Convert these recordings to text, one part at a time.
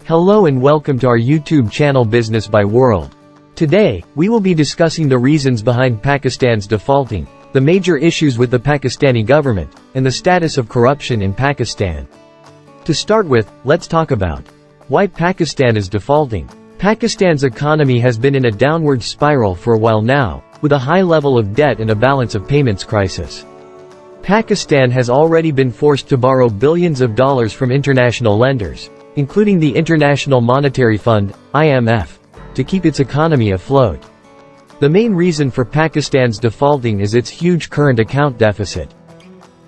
Hello and welcome to our YouTube channel Business by World. Today, we will be discussing the reasons behind Pakistan's defaulting, the major issues with the Pakistani government, and the status of corruption in Pakistan. To start with, let's talk about why Pakistan is defaulting. Pakistan's economy has been in a downward spiral for a while now, with a high level of debt and a balance of payments crisis. Pakistan has already been forced to borrow billions of dollars from international lenders, including the International Monetary Fund, IMF, to keep its economy afloat. The main reason for Pakistan's defaulting is its huge current account deficit.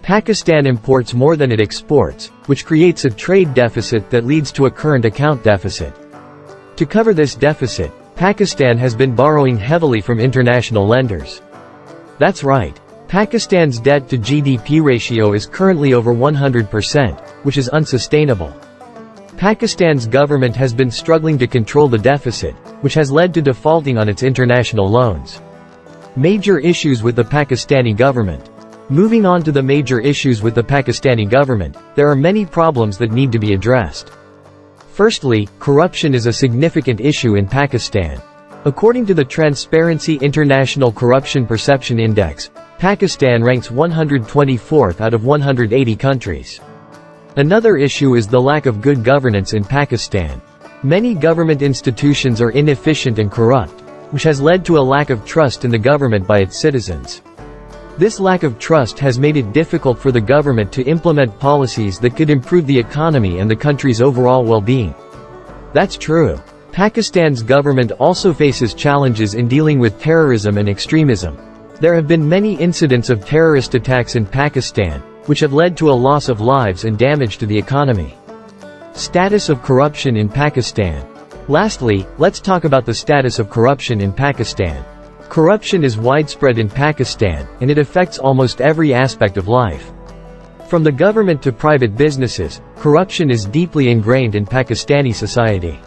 Pakistan imports more than it exports, which creates a trade deficit that leads to a current account deficit. To cover this deficit, Pakistan has been borrowing heavily from international lenders. That's right. Pakistan's debt to GDP ratio is currently over 100%, which is unsustainable. Pakistan's government has been struggling to control the deficit, which has led to defaulting on its international loans. Major issues with the Pakistani government. Moving on to the major issues with the Pakistani government, there are many problems that need to be addressed. Firstly, corruption is a significant issue in Pakistan. According to the Transparency International Corruption Perception Index, Pakistan ranks 124th out of 180 countries. Another issue is the lack of good governance in Pakistan. Many government institutions are inefficient and corrupt, which has led to a lack of trust in the government by its citizens. This lack of trust has made it difficult for the government to implement policies that could improve the economy and the country's overall well-being. That's true. Pakistan's government also faces challenges in dealing with terrorism and extremism. There have been many incidents of terrorist attacks in Pakistan, which have led to a loss of lives and damage to the economy. Status of corruption in Pakistan. Lastly, let's talk about the status of corruption in Pakistan. Corruption is widespread in Pakistan, and it affects almost every aspect of life. From the government to private businesses, corruption is deeply ingrained in Pakistani society.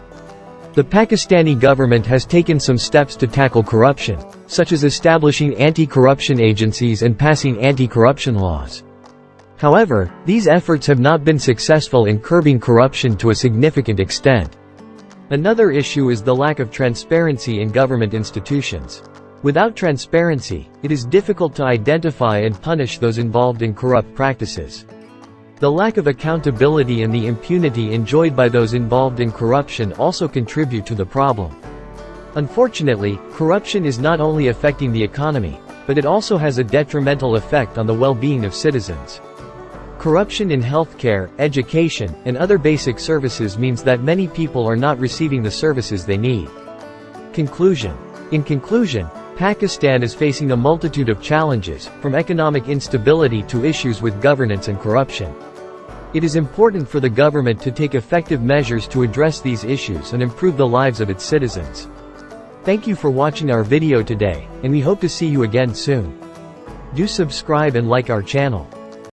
The Pakistani government has taken some steps to tackle corruption, such as establishing anti-corruption agencies and passing anti-corruption laws. However, these efforts have not been successful in curbing corruption to a significant extent. Another issue is the lack of transparency in government institutions. Without transparency, it is difficult to identify and punish those involved in corrupt practices. The lack of accountability and the impunity enjoyed by those involved in corruption also contribute to the problem. Unfortunately, corruption is not only affecting the economy, but it also has a detrimental effect on the well-being of citizens. Corruption in healthcare, education, and other basic services means that many people are not receiving the services they need. Conclusion. In conclusion, Pakistan is facing a multitude of challenges, from economic instability to issues with governance and corruption. It is important for the government to take effective measures to address these issues and improve the lives of its citizens. Thank you for watching our video today, and we hope to see you again soon. Do subscribe and like our channel.